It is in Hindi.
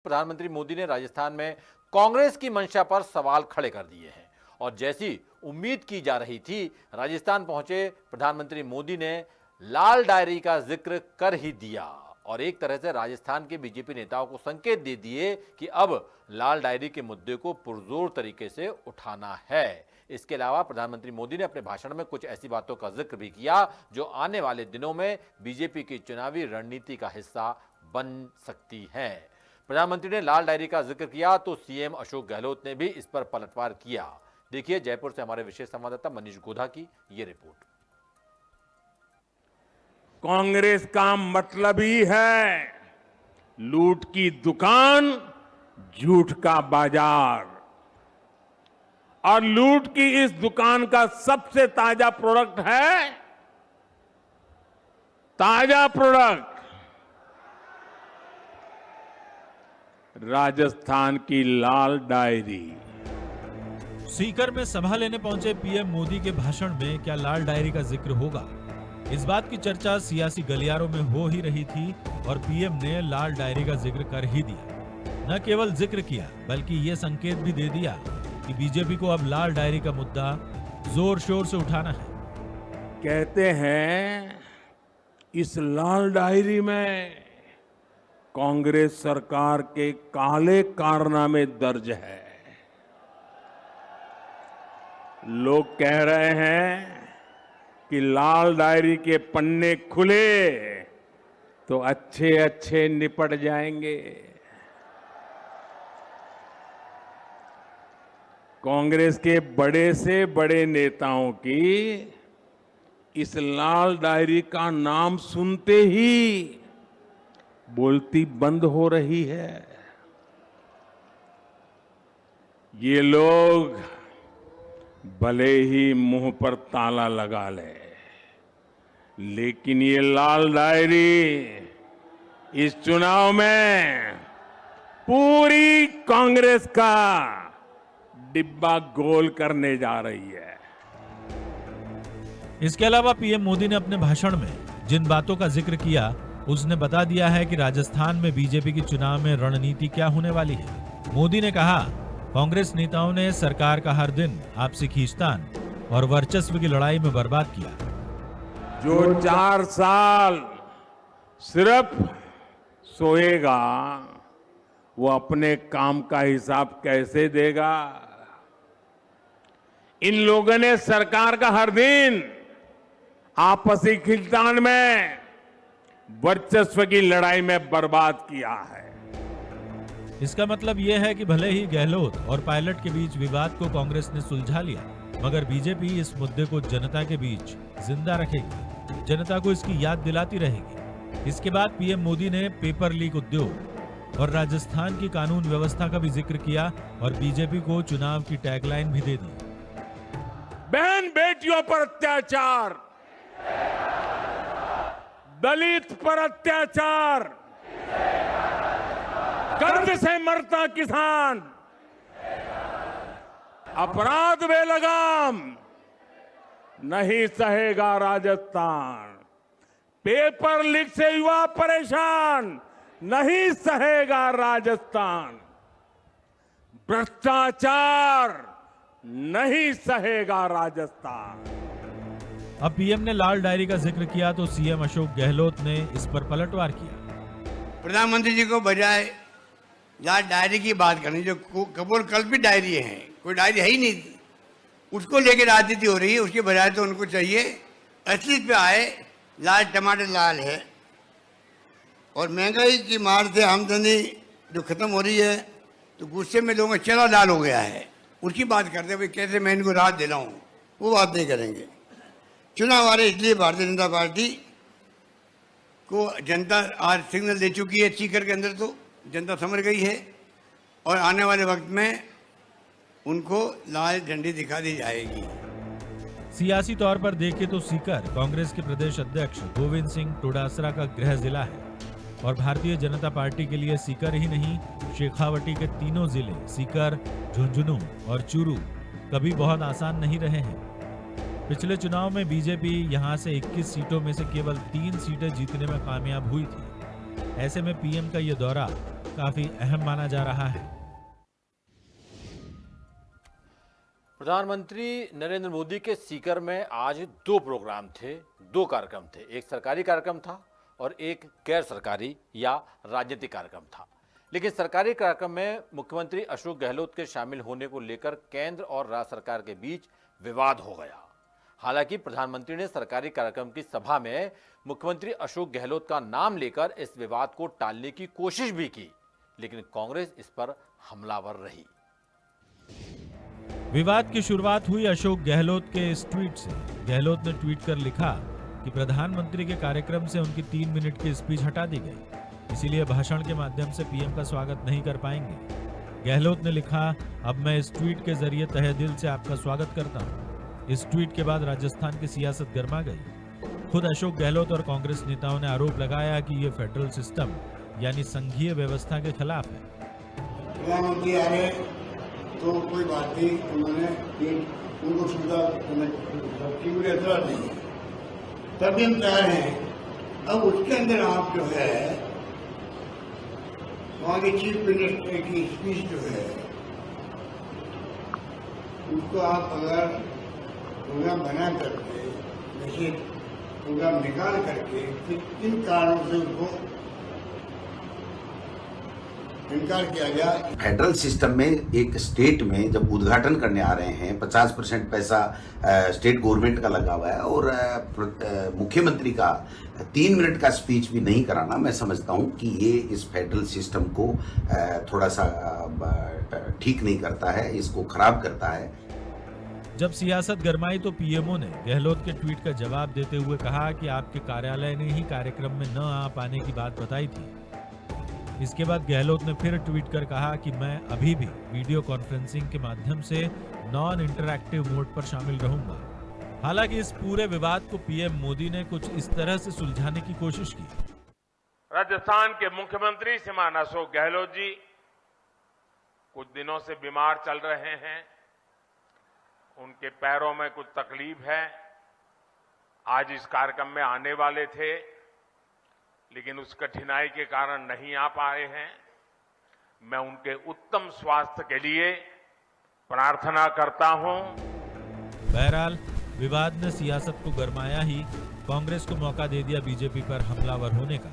प्रधानमंत्री मोदी ने राजस्थान में कांग्रेस की मंशा पर सवाल खड़े कर दिए हैं और जैसी उम्मीद की जा रही थी, राजस्थान पहुंचे प्रधानमंत्री मोदी ने लाल डायरी का जिक्र कर ही दिया और एक तरह से राजस्थान के बीजेपी नेताओं को संकेत दे दिए कि अब लाल डायरी के मुद्दे को पुरजोर तरीके से उठाना है। इसके अलावा प्रधानमंत्री मोदी ने अपने भाषण में कुछ ऐसी बातों का जिक्र भी किया जो आने वाले दिनों में बीजेपी की चुनावी रणनीति का हिस्सा बन सकती हैं। प्रधानमंत्री ने लाल डायरी का जिक्र किया तो सीएम अशोक गहलोत ने भी इस पर पलटवार किया। देखिए जयपुर से हमारे विशेष संवाददाता मनीष गोधा की ये रिपोर्ट। कांग्रेस का मतलब ही है लूट की दुकान, झूठ का बाजार। और लूट की इस दुकान का सबसे ताजा प्रोडक्ट है, ताजा प्रोडक्ट राजस्थान की लाल डायरी। सीकर में सभा लेने पहुंचे पीएम मोदी के भाषण में क्या लाल डायरी का जिक्र होगा? इस बात की चर्चा सियासी गलियारों में हो ही रही थी और पीएम ने लाल डायरी का जिक्र कर ही दिया। न केवल जिक्र किया बल्कि ये संकेत भी दे दिया कि बीजेपी को अब लाल डायरी का मुद्दा जोर शोर से उठाना है। कहते हैं इस लाल डायरी में कांग्रेस सरकार के काले कारनामे दर्ज है। लोग कह रहे हैं कि लाल डायरी के पन्ने खुले तो अच्छे अच्छे निपट जाएंगे। कांग्रेस के बड़े से बड़े नेताओं की इस लाल डायरी का नाम सुनते ही बोलती बंद हो रही है। ये लोग भले ही मुंह पर ताला लगा ले, लेकिन ये लाल डायरी इस चुनाव में पूरी कांग्रेस का डिब्बा गोल करने जा रही है। इसके अलावा पीएम मोदी ने अपने भाषण में जिन बातों का जिक्र किया उसने बता दिया है कि राजस्थान में बीजेपी की चुनाव में रणनीति क्या होने वाली है। मोदी ने कहा, कांग्रेस नेताओं ने सरकार का हर दिन आपसी खींचतान और वर्चस्व की लड़ाई में बर्बाद किया। जो 4 साल सिर्फ सोएगा वो अपने काम का हिसाब कैसे देगा? इन लोगों ने सरकार का हर दिन आपसी खींचतान में, वर्चस्व की लड़ाई में बर्बाद किया है। इसका मतलब यह है कि भले ही गहलोत और पायलट के बीच विवाद को कांग्रेस ने सुलझा लिया, मगर बीजेपी इस मुद्दे को जनता के बीच जिंदा रखेगी, जनता को इसकी याद दिलाती रहेगी। इसके बाद पीएम मोदी ने पेपर लीक उद्योग और राजस्थान की कानून व्यवस्था का भी जिक्र किया और बीजेपी को चुनाव की टैगलाइन भी दे दी। बहन बेटियों पर अत्याचार, दलित पर अत्याचार, कर्ज से मरता किसान, अपराध बेलगाम नहीं सहेगा राजस्थान। पेपर लीक से युवा परेशान नहीं सहेगा राजस्थान। भ्रष्टाचार नहीं सहेगा राजस्थान। अब पीएम ने लाल डायरी का जिक्र किया तो सीएम अशोक गहलोत ने इस पर पलटवार किया। प्रधानमंत्री जी को बजाय लाल डायरी की बात करनी, जो कपूर कल्पित डायरी है, कोई डायरी है ही नहीं, उसको लेकर राजनीति हो रही है। उसके बजाय तो उनको चाहिए असलियत पे आए। लाल टमाटर लाल है और महंगाई की मार से आमदनी जो खत्म हो रही है तो गुस्से में लोगों का चेहरा लाल हो गया है। उसकी बात करते भाई कैसे मैं इनको राहत दिलाऊं, वो बात नहीं करेंगे। चुनाव आ रहे इसलिए भारतीय जनता पार्टी को जनता आज सिग्नल दे चुकी है। सीकर के अंदर तो जनता समझ गई है और आने वाले वक्त में उनको लाल झंडी दिखा दी जाएगी। सियासी तौर पर देखें तो सीकर कांग्रेस के प्रदेश अध्यक्ष गोविंद सिंह डोटासरा का गृह जिला है और भारतीय जनता पार्टी के लिए सीकर ही नहीं, शेखावटी के तीनों जिले सीकर, झुंझुनू और चूरू कभी बहुत आसान नहीं रहे हैं। पिछले चुनाव में बीजेपी यहां से 21 सीटों में से केवल 3 सीटें जीतने में कामयाब हुई थी। ऐसे में पीएम का यह दौरा काफी अहम माना जा रहा है। प्रधानमंत्री नरेंद्र मोदी के सीकर में आज दो प्रोग्राम थे, दो कार्यक्रम थे। एक सरकारी कार्यक्रम था और एक गैर सरकारी या राजनीतिक कार्यक्रम था। लेकिन सरकारी कार्यक्रम में मुख्यमंत्री अशोक गहलोत के शामिल होने को लेकर केंद्र और राज्य सरकार के बीच विवाद हो गया। हालांकि प्रधानमंत्री ने सरकारी कार्यक्रम की सभा में मुख्यमंत्री अशोक गहलोत का नाम लेकर इस विवाद को टालने की कोशिश भी की, लेकिन कांग्रेस इस पर हमलावर रही। विवाद की शुरुआत हुई अशोक गहलोत के इस ट्वीट से। गहलोत ने ट्वीट कर लिखा कि प्रधानमंत्री के कार्यक्रम से उनकी 3 मिनट की स्पीच हटा दी गई, इसीलिए भाषण के माध्यम से पीएम का स्वागत नहीं कर पाएंगे। गहलोत ने लिखा, अब मैं इस ट्वीट के जरिए तहे दिल से आपका स्वागत करता हूं। इस ट्वीट के बाद राजस्थान की सियासत गर्मा गई। खुद अशोक गहलोत और कांग्रेस नेताओं ने आरोप लगाया कि ये फेडरल सिस्टम यानी संघीय व्यवस्था के खिलाफ है। प्रधानमंत्री आ रहे तो कोई बात नहीं, उन्होंने उनको सुविधा नहीं, तभी हम तैयार हैं। अब उसके अंदर आप जो है वहाँ के चीफ मिनिस्टर की स्पीच जो है उसको आप अगर प्रोग्राम बना करके जैसे प्रोग्राम निकाल करके फिर किन कारणों से उनको इनकार किया गया। फेडरल सिस्टम में एक स्टेट में जब उद्घाटन करने आ रहे हैं 50% पैसा स्टेट गवर्नमेंट का लगा हुआ है और मुख्यमंत्री का 3 मिनट का स्पीच भी नहीं कराना, मैं समझता हूं कि ये इस फेडरल सिस्टम को थोड़ा सा ठीक नहीं करता है, इसको खराब करता है। जब सियासत गरमाई तो पीएमओ ने गहलोत के ट्वीट का जवाब देते हुए कहा कि आपके कार्यालय ने ही कार्यक्रम में न आ पाने की बात बताई थी। इसके बाद गहलोत ने फिर ट्वीट कर कहा कि मैं अभी भी वीडियो कॉन्फ्रेंसिंग के माध्यम से नॉन इंटरैक्टिव मोड पर शामिल रहूंगा। हालांकि इस पूरे विवाद को पीएम मोदी ने कुछ इस तरह से सुलझाने की कोशिश की। राजस्थान के मुख्यमंत्री श्रीमान अशोक गहलोत जी कुछ दिनों से बीमार चल रहे हैं, उनके पैरों में कुछ तकलीफ है। आज इस कार्यक्रम में आने वाले थे लेकिन उस कठिनाई के कारण नहीं आ पाए हैं। मैं उनके उत्तम स्वास्थ्य के लिए प्रार्थना करता हूं। बहरहाल विवाद ने सियासत को गरमाया ही, कांग्रेस को मौका दे दिया बीजेपी पर हमलावर होने का।